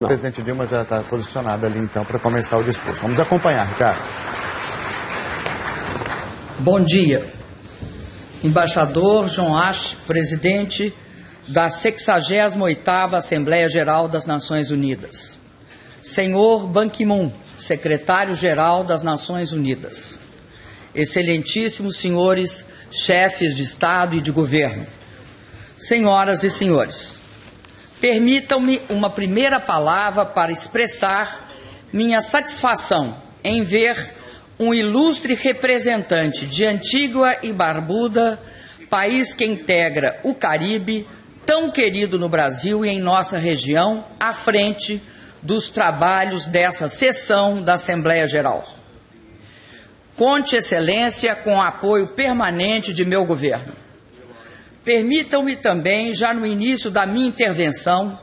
O presidente Dilma já está posicionado ali, então, para começar o discurso. Vamos acompanhar, Ricardo. Bom dia. Embaixador John Ash, presidente da 68ª Assembleia Geral das Nações Unidas. Senhor Ban Ki-moon, secretário-geral das Nações Unidas. Excelentíssimos senhores chefes de Estado e de Governo. Senhoras e senhores, permitam-me uma primeira palavra para expressar minha satisfação em ver um ilustre representante de Antígua e Barbuda, país que integra o Caribe, tão querido no Brasil e em nossa região, à frente dos trabalhos dessa sessão da Assembleia Geral. Conte, Excelência, com o apoio permanente de meu governo. Permitam-me também, já no início da minha intervenção,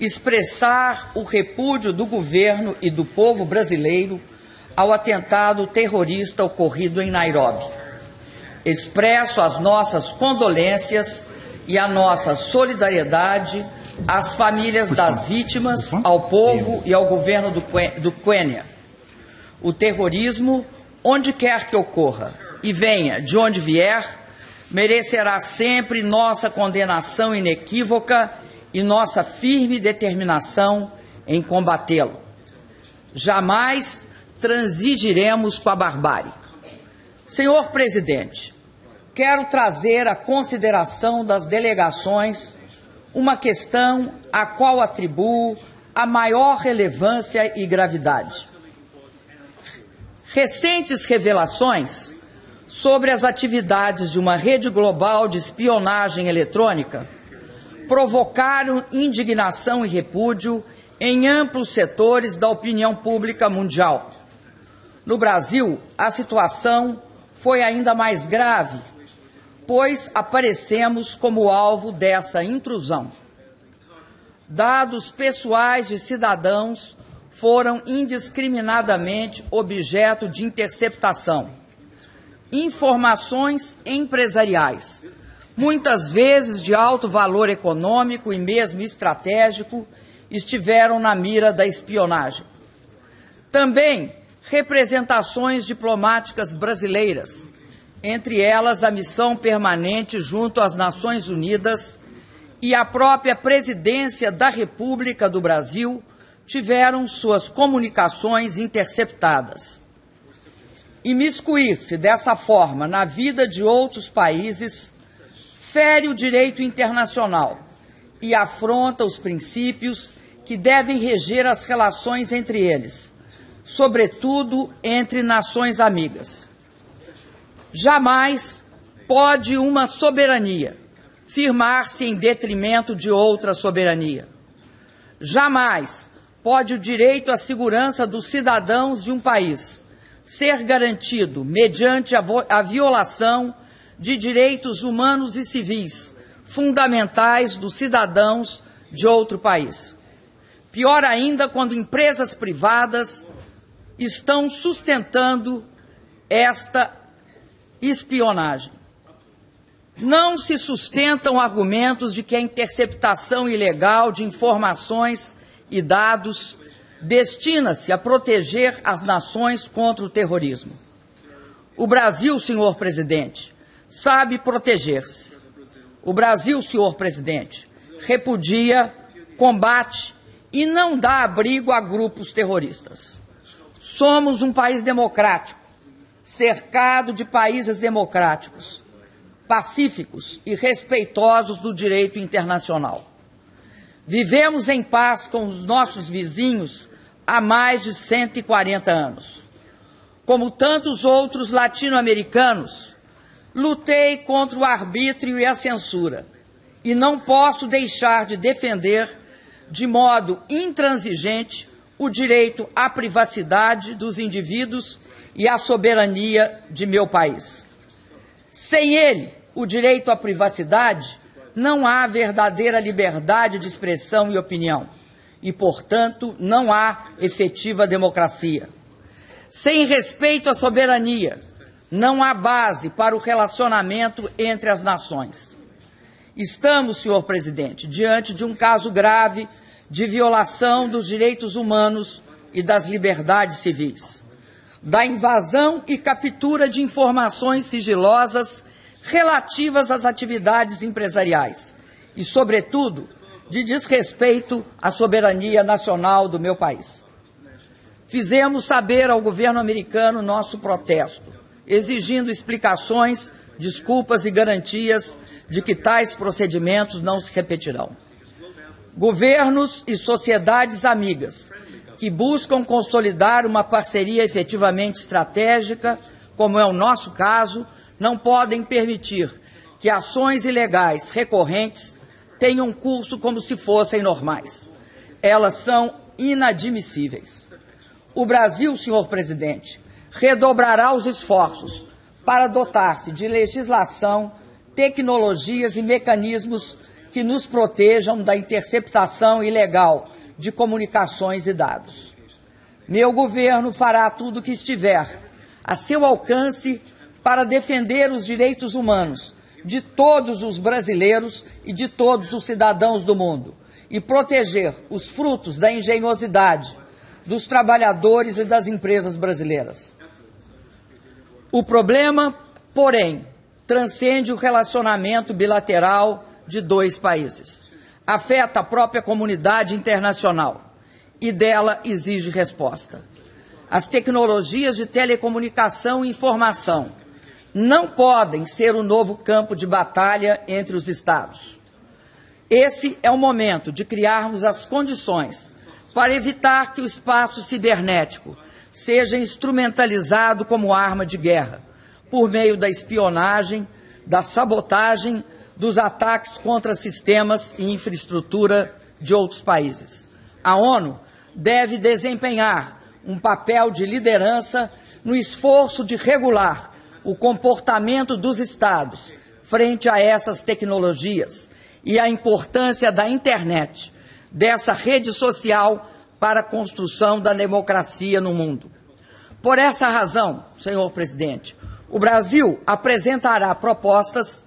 expressar o repúdio do governo e do povo brasileiro ao atentado terrorista ocorrido em Nairobi. Expresso as nossas condolências e a nossa solidariedade às famílias das vítimas, ao povo e ao governo do Quênia. O terrorismo, onde quer que ocorra e venha de onde vier, merecerá sempre nossa condenação inequívoca e nossa firme determinação em combatê-lo. Jamais transigiremos com a barbárie. Senhor presidente, quero trazer à consideração das delegações uma questão à qual atribuo a maior relevância e gravidade. Recentes revelações sobre as atividades de uma rede global de espionagem eletrônica provocaram indignação e repúdio em amplos setores da opinião pública mundial. No Brasil, a situação foi ainda mais grave, pois aparecemos como alvo dessa intrusão. Dados pessoais de cidadãos foram indiscriminadamente objeto de interceptação. Informações empresariais, muitas vezes de alto valor econômico e mesmo estratégico, estiveram na mira da espionagem. Também representações diplomáticas brasileiras, entre elas a missão permanente junto às Nações Unidas e a própria Presidência da República do Brasil, tiveram suas comunicações interceptadas. Imiscuir-se dessa forma na vida de outros países fere o direito internacional e afronta os princípios que devem reger as relações entre eles, sobretudo entre nações amigas. Jamais pode uma soberania firmar-se em detrimento de outra soberania. Jamais pode o direito à segurança dos cidadãos de um país ser garantido mediante a violação de direitos humanos e civis fundamentais dos cidadãos de outro país. Pior ainda, quando empresas privadas estão sustentando esta espionagem. Não se sustentam argumentos de que a interceptação ilegal de informações e dados destina-se a proteger as nações contra o terrorismo. O Brasil, senhor presidente, sabe proteger-se. O Brasil, senhor presidente, repudia, combate e não dá abrigo a grupos terroristas. Somos um país democrático, cercado de países democráticos, pacíficos e respeitosos do direito internacional. Vivemos em paz com os nossos vizinhos há mais de 140 anos. Como tantos outros latino-americanos, lutei contra o arbítrio e a censura, e não posso deixar de defender, de modo intransigente, o direito à privacidade dos indivíduos e à soberania de meu país. Sem ele, o direito à privacidade, não há verdadeira liberdade de expressão e opinião e, portanto, não há efetiva democracia. Sem respeito à soberania, não há base para o relacionamento entre as nações. Estamos, senhor presidente, diante de um caso grave de violação dos direitos humanos e das liberdades civis, da invasão e captura de informações sigilosas relativas às atividades empresariais e, sobretudo, de desrespeito à soberania nacional do meu país. Fizemos saber ao governo americano nosso protesto, exigindo explicações, desculpas e garantias de que tais procedimentos não se repetirão. Governos e sociedades amigas que buscam consolidar uma parceria efetivamente estratégica, como é o nosso caso, não podem permitir que ações ilegais recorrentes tenham curso como se fossem normais. Elas são inadmissíveis. O Brasil, senhor presidente, redobrará os esforços para dotar-se de legislação, tecnologias e mecanismos que nos protejam da interceptação ilegal de comunicações e dados. Meu governo fará tudo o que estiver a seu alcance para defender os direitos humanos de todos os brasileiros e de todos os cidadãos do mundo e proteger os frutos da engenhosidade dos trabalhadores e das empresas brasileiras. O problema, porém, transcende o relacionamento bilateral de dois países. Afeta a própria comunidade internacional e dela exige resposta. As tecnologias de telecomunicação e informação não podem ser o novo campo de batalha entre os Estados. Esse é o momento de criarmos as condições para evitar que o espaço cibernético seja instrumentalizado como arma de guerra, por meio da espionagem, da sabotagem, dos ataques contra sistemas e infraestrutura de outros países. A ONU deve desempenhar um papel de liderança no esforço de regular o comportamento dos Estados frente a essas tecnologias e a importância da internet, dessa rede social para a construção da democracia no mundo. Por essa razão, senhor presidente, o Brasil apresentará propostas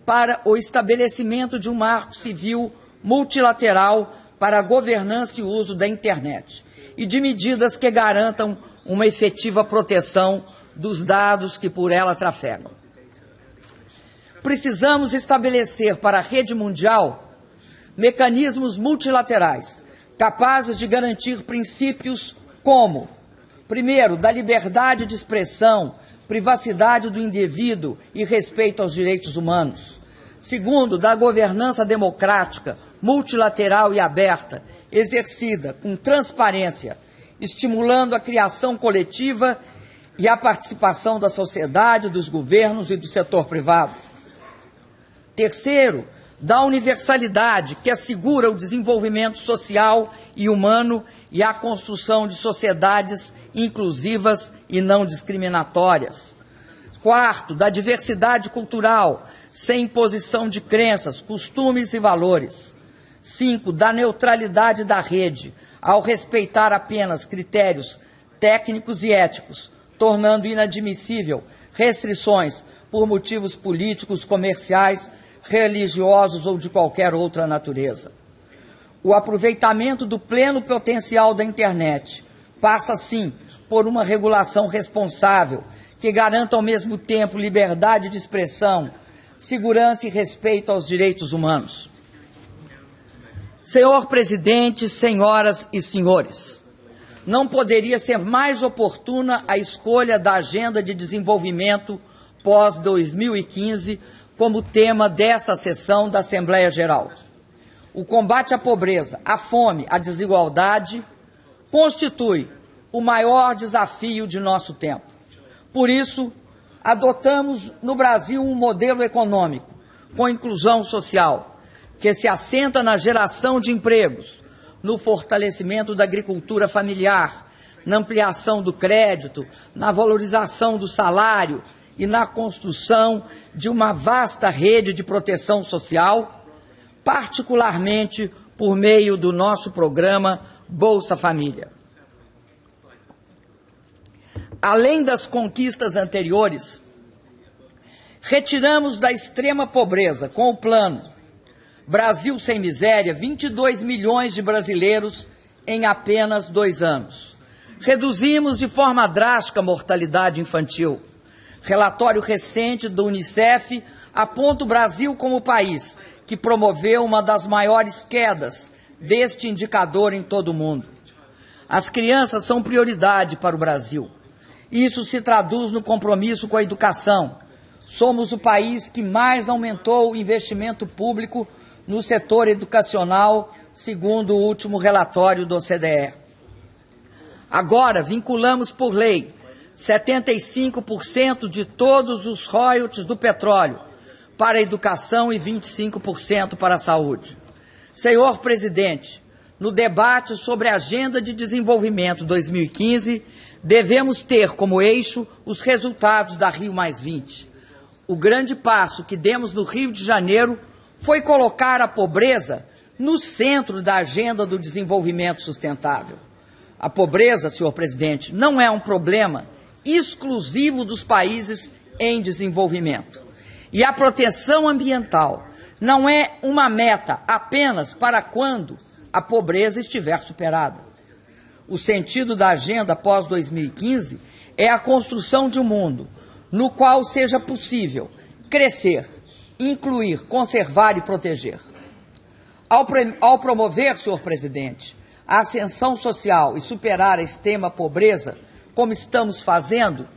para o estabelecimento de um marco civil multilateral para a governança e uso da internet e de medidas que garantam uma efetiva proteção dos dados que por ela trafegam. Precisamos estabelecer para a rede mundial mecanismos multilaterais capazes de garantir princípios como, primeiro, da liberdade de expressão, privacidade do indivíduo e respeito aos direitos humanos. Segundo, da governança democrática, multilateral e aberta, exercida com transparência, estimulando a criação coletiva e a participação da sociedade, dos governos e do setor privado. Terceiro, da universalidade, que assegura o desenvolvimento social e humano e a construção de sociedades inclusivas e não discriminatórias. Quarto, da diversidade cultural, sem imposição de crenças, costumes e valores. 5, da neutralidade da rede, ao respeitar apenas critérios técnicos e éticos, tornando inadmissível restrições por motivos políticos, comerciais, religiosos ou de qualquer outra natureza. O aproveitamento do pleno potencial da internet passa, sim, por uma regulação responsável que garanta ao mesmo tempo liberdade de expressão, segurança e respeito aos direitos humanos. Senhor presidente, senhoras e senhores, não poderia ser mais oportuna a escolha da Agenda de Desenvolvimento pós-2015 como tema desta sessão da Assembleia Geral. O combate à pobreza, à fome, à desigualdade constitui o maior desafio de nosso tempo. Por isso, adotamos no Brasil um modelo econômico com inclusão social, que se assenta na geração de empregos, no fortalecimento da agricultura familiar, na ampliação do crédito, na valorização do salário e na construção de uma vasta rede de proteção social, particularmente por meio do nosso programa Bolsa Família. Além das conquistas anteriores, retiramos da extrema pobreza, com o plano, Brasil sem miséria, 22 milhões de brasileiros em apenas 2 anos. Reduzimos de forma drástica a mortalidade infantil. Relatório recente do Unicef aponta o Brasil como o país que promoveu uma das maiores quedas deste indicador em todo o mundo. As crianças são prioridade para o Brasil. Isso se traduz no compromisso com a educação. Somos o país que mais aumentou o investimento público no setor educacional, segundo o último relatório do OCDE. Agora, vinculamos por lei 75% de todos os royalties do petróleo para a educação e 25% para a saúde. Senhor presidente, no debate sobre a Agenda de Desenvolvimento 2015, devemos ter como eixo os resultados da Rio+20. O grande passo que demos no Rio de Janeiro foi colocar a pobreza no centro da agenda do desenvolvimento sustentável. A pobreza, senhor presidente, não é um problema exclusivo dos países em desenvolvimento. E a proteção ambiental não é uma meta apenas para quando a pobreza estiver superada. O sentido da agenda pós-2015 é a construção de um mundo no qual seja possível crescer, incluir, conservar e proteger. Ao promover, senhor presidente, a ascensão social e superar a extrema pobreza, como estamos fazendo,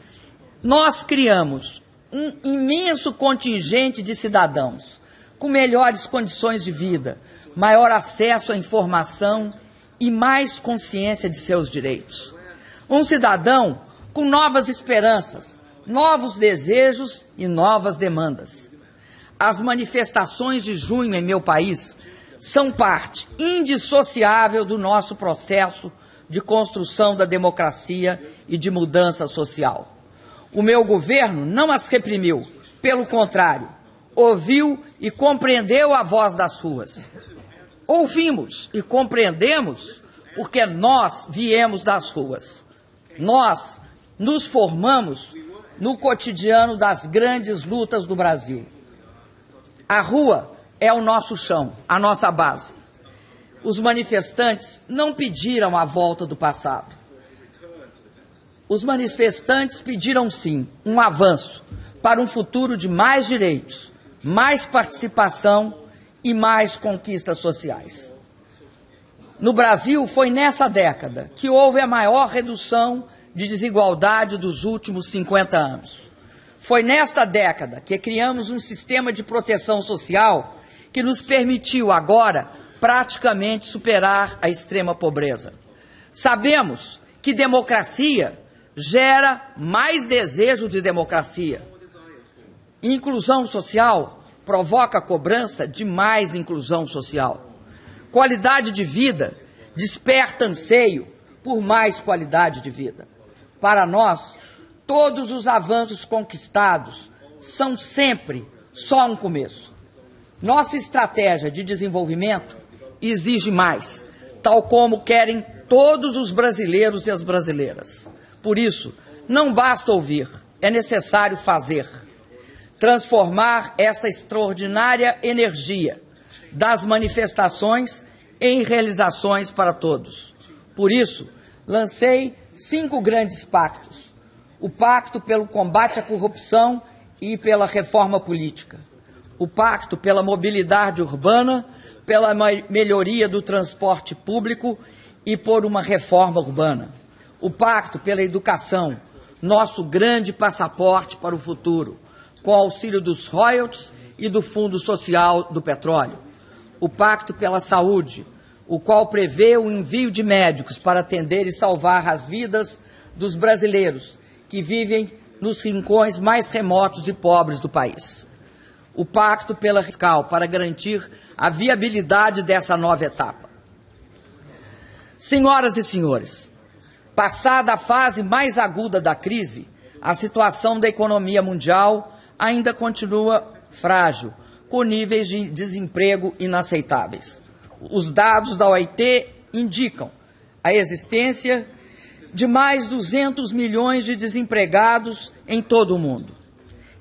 nós criamos um imenso contingente de cidadãos com melhores condições de vida, maior acesso à informação e mais consciência de seus direitos. Um cidadão com novas esperanças, novos desejos e novas demandas. As manifestações de junho em meu país são parte indissociável do nosso processo de construção da democracia e de mudança social. O meu governo não as reprimiu, pelo contrário, ouviu e compreendeu a voz das ruas. Ouvimos e compreendemos porque nós viemos das ruas. Nós nos formamos no cotidiano das grandes lutas do Brasil. A rua é o nosso chão, a nossa base. Os manifestantes não pediram a volta do passado. Os manifestantes pediram, sim, um avanço para um futuro de mais direitos, mais participação e mais conquistas sociais. No Brasil, foi nessa década que houve a maior redução de desigualdade dos últimos 50 anos. Foi nesta década que criamos um sistema de proteção social que nos permitiu agora praticamente superar a extrema pobreza. Sabemos que democracia gera mais desejo de democracia. Inclusão social provoca a cobrança de mais inclusão social. Qualidade de vida desperta anseio por mais qualidade de vida. Para nós, todos os avanços conquistados são sempre só um começo. Nossa estratégia de desenvolvimento exige mais, tal como querem todos os brasileiros e as brasileiras. Por isso, não basta ouvir, é necessário fazer. Transformar essa extraordinária energia das manifestações em realizações para todos. Por isso, lancei 5 grandes pactos. O Pacto pelo Combate à Corrupção e pela Reforma Política. O Pacto pela Mobilidade Urbana, pela melhoria do transporte público e por uma reforma urbana. O Pacto pela Educação, nosso grande passaporte para o futuro, com auxílio dos royalties e do Fundo Social do Petróleo. O Pacto pela Saúde, o qual prevê o envio de médicos para atender e salvar as vidas dos brasileiros que vivem nos rincões mais remotos e pobres do país. O Pacto pela Fiscal, para garantir a viabilidade dessa nova etapa. Senhoras e senhores, passada a fase mais aguda da crise, a situação da economia mundial ainda continua frágil, com níveis de desemprego inaceitáveis. Os dados da OIT indicam a existência de mais 200 milhões de desempregados em todo o mundo.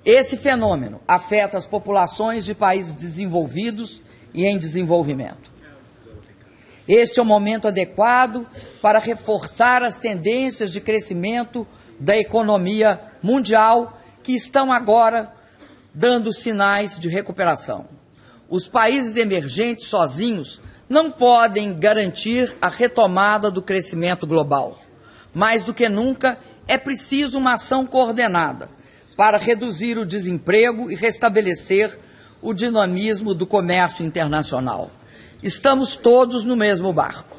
Esse fenômeno afeta as populações de países desenvolvidos e em desenvolvimento. Este é o momento adequado para reforçar as tendências de crescimento da economia mundial que estão agora dando sinais de recuperação. Os países emergentes sozinhos não podem garantir a retomada do crescimento global. Mais do que nunca, é preciso uma ação coordenada para reduzir o desemprego e restabelecer o dinamismo do comércio internacional. Estamos todos no mesmo barco.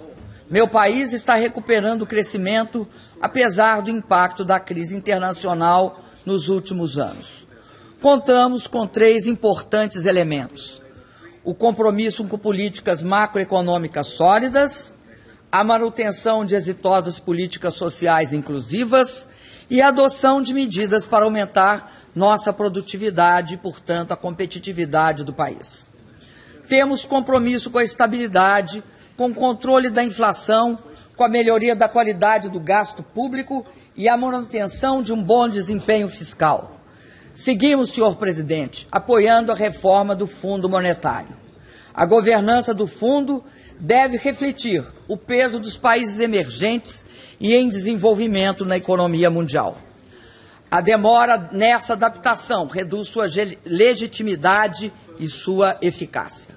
Meu país está recuperando o crescimento, apesar do impacto da crise internacional nos últimos anos. Contamos com 3 importantes elementos: o compromisso com políticas macroeconômicas sólidas, a manutenção de exitosas políticas sociais inclusivas e a adoção de medidas para aumentar nossa produtividade e, portanto, a competitividade do país. Temos compromisso com a estabilidade, com o controle da inflação, com a melhoria da qualidade do gasto público e a manutenção de um bom desempenho fiscal. Seguimos, senhor presidente, apoiando a reforma do Fundo Monetário. A governança do fundo deve refletir o peso dos países emergentes e em desenvolvimento na economia mundial. A demora nessa adaptação reduz sua legitimidade e sua eficácia.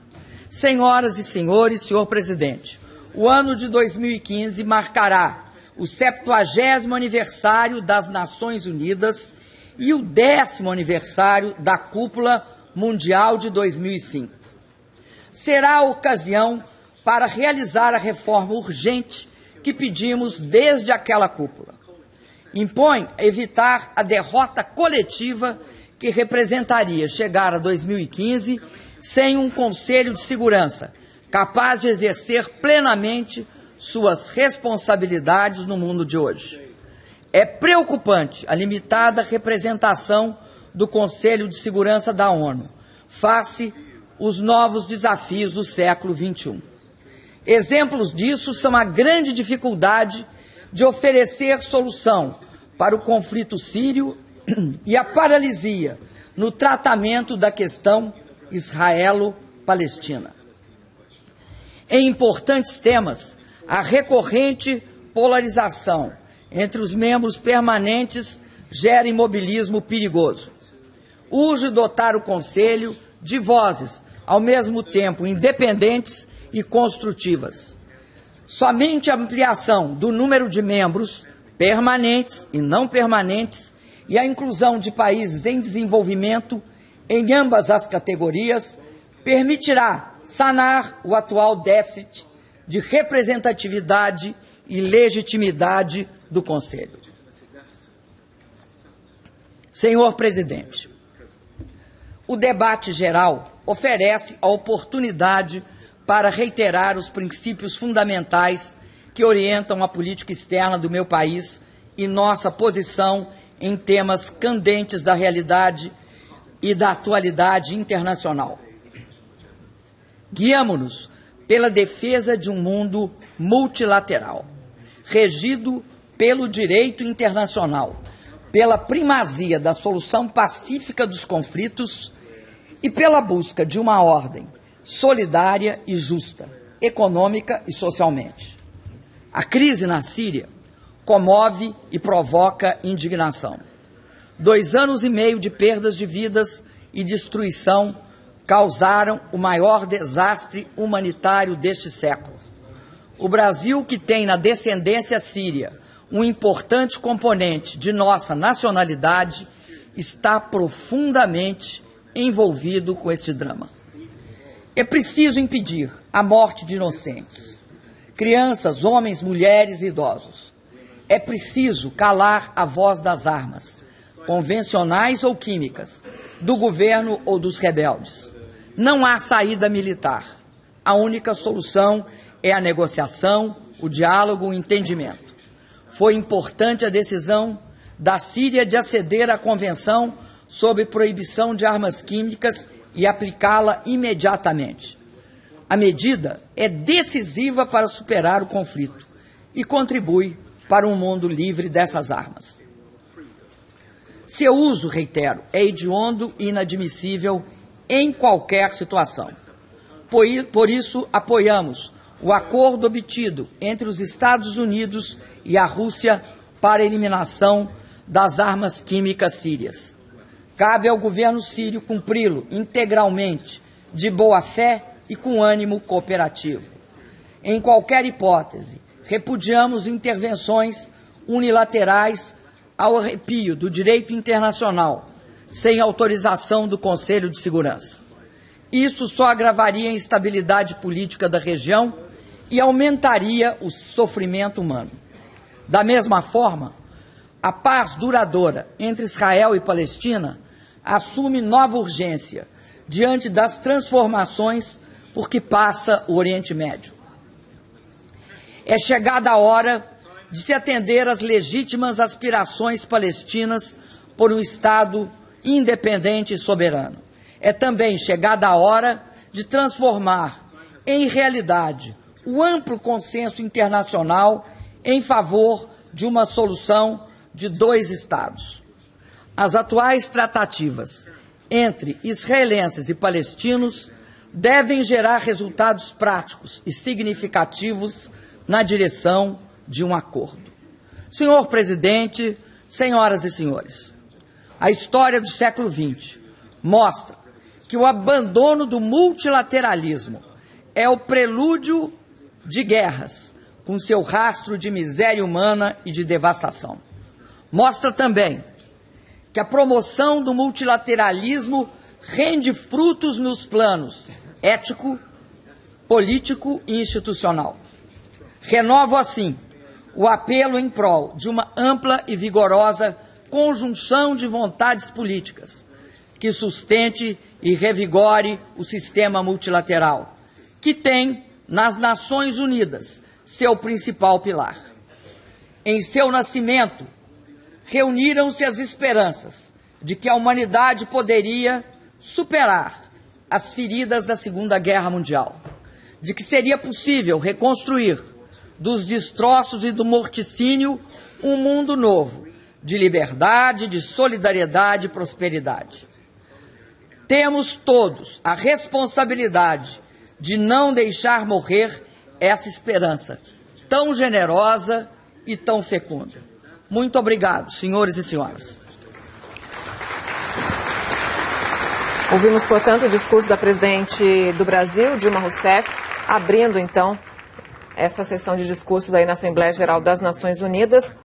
Senhoras e senhores, senhor presidente, o ano de 2015 marcará o 70º aniversário das Nações Unidas e o 10º aniversário da Cúpula Mundial de 2005. Será a ocasião para realizar a reforma urgente que pedimos desde aquela cúpula. Impõe evitar a derrota coletiva que representaria chegar a 2015 sem um Conselho de Segurança capaz de exercer plenamente suas responsabilidades no mundo de hoje. É preocupante a limitada representação do Conselho de Segurança da ONU face os novos desafios do século XXI. Exemplos disso são a grande dificuldade de oferecer solução para o conflito sírio e a paralisia no tratamento da questão israelo-palestina. Em importantes temas, a recorrente polarização entre os membros permanentes gera imobilismo perigoso. Urge dotar o Conselho de vozes, ao mesmo tempo independentes e construtivas. Somente a ampliação do número de membros permanentes e não permanentes e a inclusão de países em desenvolvimento em ambas as categorias permitirá sanar o atual déficit de representatividade e legitimidade do Conselho. Senhor presidente, o debate geral oferece a oportunidade para reiterar os princípios fundamentais que orientam a política externa do meu país e nossa posição em temas candentes da realidade e da atualidade internacional. Guiamo-nos pela defesa de um mundo multilateral, regido pelo direito internacional, pela primazia da solução pacífica dos conflitos e pela busca de uma ordem solidária e justa, econômica e socialmente. A crise na Síria comove e provoca indignação. 2 anos e meio de perdas de vidas e destruição causaram o maior desastre humanitário deste século. O Brasil, que tem na descendência síria um importante componente de nossa nacionalidade, está profundamente envolvido com este drama. É preciso impedir a morte de inocentes, crianças, homens, mulheres e idosos. É preciso calar a voz das armas, convencionais ou químicas, do governo ou dos rebeldes. Não há saída militar. A única solução é a negociação, o diálogo, o entendimento. Foi importante a decisão da Síria de aceder à Convenção sobre proibição de armas químicas e aplicá-la imediatamente. A medida é decisiva para superar o conflito e contribui para um mundo livre dessas armas. Seu uso, reitero, é hediondo e inadmissível em qualquer situação. Por isso, apoiamos o acordo obtido entre os Estados Unidos e a Rússia para a eliminação das armas químicas sírias. Cabe ao governo sírio cumpri-lo integralmente, de boa fé e com ânimo cooperativo. Em qualquer hipótese, repudiamos intervenções unilaterais ao arrepio do direito internacional, sem autorização do Conselho de Segurança. Isso só agravaria a instabilidade política da região e aumentaria o sofrimento humano. Da mesma forma, a paz duradoura entre Israel e Palestina assume nova urgência diante das transformações por que passa o Oriente Médio. É chegada a hora de se atender às legítimas aspirações palestinas por um Estado independente e soberano. É também chegada a hora de transformar em realidade o amplo consenso internacional em favor de uma solução de 2 Estados. As atuais tratativas entre israelenses e palestinos devem gerar resultados práticos e significativos na direção de um acordo. Senhor presidente, senhoras e senhores, a história do século XX mostra que o abandono do multilateralismo é o prelúdio de guerras, com seu rastro de miséria humana e de devastação. Mostra também que a promoção do multilateralismo rende frutos nos planos ético, político e institucional. Renovo, assim, o apelo em prol de uma ampla e vigorosa conjunção de vontades políticas que sustente e revigore o sistema multilateral, que tem nas Nações Unidas seu principal pilar. Em seu nascimento, reuniram-se as esperanças de que a humanidade poderia superar as feridas da Segunda Guerra Mundial, de que seria possível reconstruir dos destroços e do morticínio um mundo novo, de liberdade, de solidariedade e prosperidade. Temos todos a responsabilidade de não deixar morrer essa esperança tão generosa e tão fecunda. Muito obrigado, senhores e senhoras. Ouvimos, portanto, o discurso da presidente do Brasil, Dilma Rousseff, abrindo, então, essa sessão de discursos aí na Assembleia Geral das Nações Unidas.